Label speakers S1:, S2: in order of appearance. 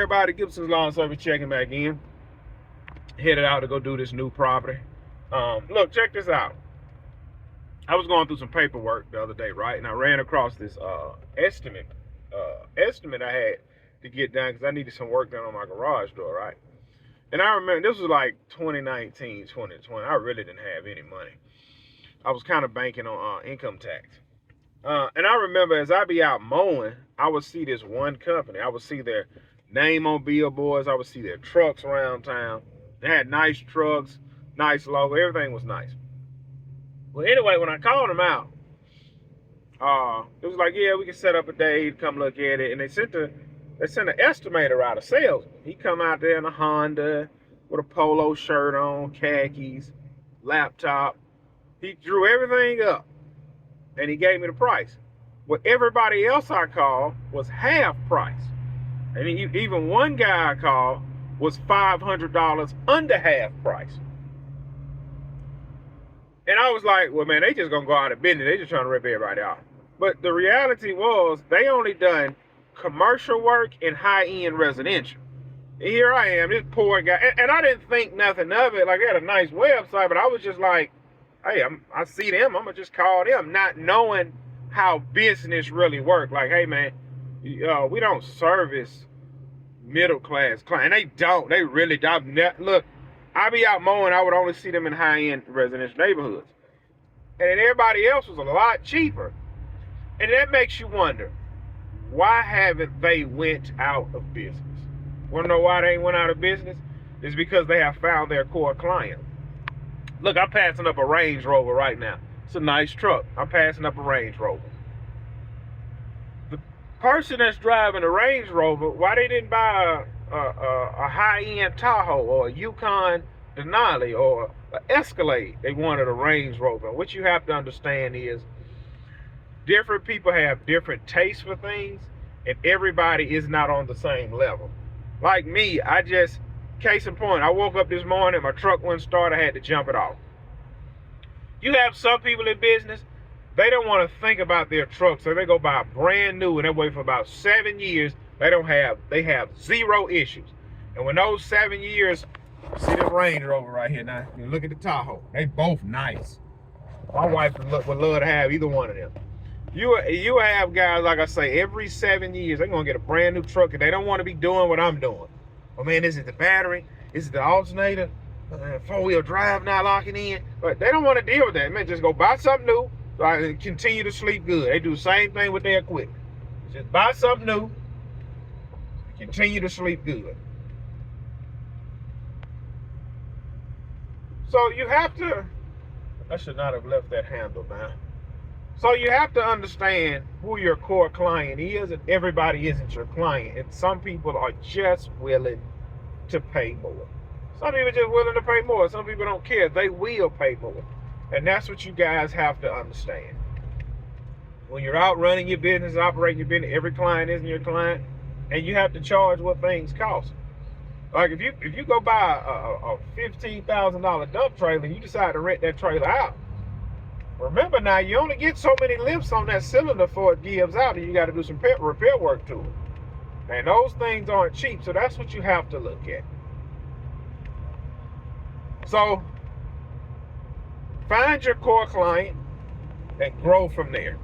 S1: everybody? Gibson's Lawn Service checking back in. Headed out to go do this new property. Look, check this out. I was going through some paperwork the other day, right? And I ran across this estimate I had to get done because I needed some work done on my garage door, right? And I remember this was like 2019, 2020. I really didn't have any money. I was kind of banking on income tax. And I remember as I be out mowing, I would see this one company. I would see their name on billboards. I would see their trucks around town. They had nice trucks, nice logo. Everything was nice. Well, anyway, when I called them out, it was like, yeah, we can set up a day to come look at it. And they sent an estimator out, a salesman. He come out there in a Honda with a polo shirt on, khakis, laptop. He drew everything up, and he gave me the price. Well, everybody else I called was half price. And even one guy I called was $500 under half price. And I was like, well, man, they just gonna go out of business. They just trying to rip everybody off. But the reality was they only done commercial work and high-end residential. And here I am, this poor guy. And I didn't think nothing of it. Like, they had a nice website, but I was just like, hey, I see them. I'm gonna just call them, not knowing how business really work. Like, hey, man, we don't service middle-class clients. And they don't. They really don't. Look, I be out mowing, I would only see them in high-end residential neighborhoods. And then everybody else was a lot cheaper. And that makes you wonder, why haven't they went out of business? Wanna know why they went out of business? It's because they have found their core client. Look, I'm passing up a Range Rover right now. It's a nice truck. I'm passing up a Range Rover. The person that's driving the Range Rover, why they didn't buy a high-end Tahoe or a Yukon Denali or an Escalade? They wanted a Range Rover. What you have to understand is different people have different tastes for things, and everybody is not on the same level. Like me, case in point, I woke up this morning, my truck wouldn't start, I had to jump it off. You have some people in business, they don't want to think about their truck, so they go buy a brand new and they wait for about 7 years. They have zero issues. And when those 7 years, see the Range Rover right here now, you look at the Tahoe, they both nice. My wife would love to have either one of them. You have guys, like I say, every 7 years, they're gonna get a brand new truck and they don't want to be doing what I'm doing. Oh man, is it the battery? Is it the alternator? 4-wheel drive not locking in? But they don't want to deal with that. Man, just go buy something new so I can continue to sleep good. They do the same thing with their equipment. Just buy something new, continue to sleep good. So you have to, I should not have left that handle, man. So you have to understand who your core client is, and everybody isn't your client. And some people are just willing to pay more. Some people are just willing to pay more. Some people don't care. They will pay more. And that's what you guys have to understand. When you're out running your business, operating your business, every client isn't your client, and you have to charge what things cost. Like if you go buy a $15,000 dump trailer and you decide to rent that trailer out, remember now, you only get so many lifts on that cylinder before it gives out, and you got to do some repair work to it. And those things aren't cheap, so that's what you have to look at. So, find your core client and grow from there.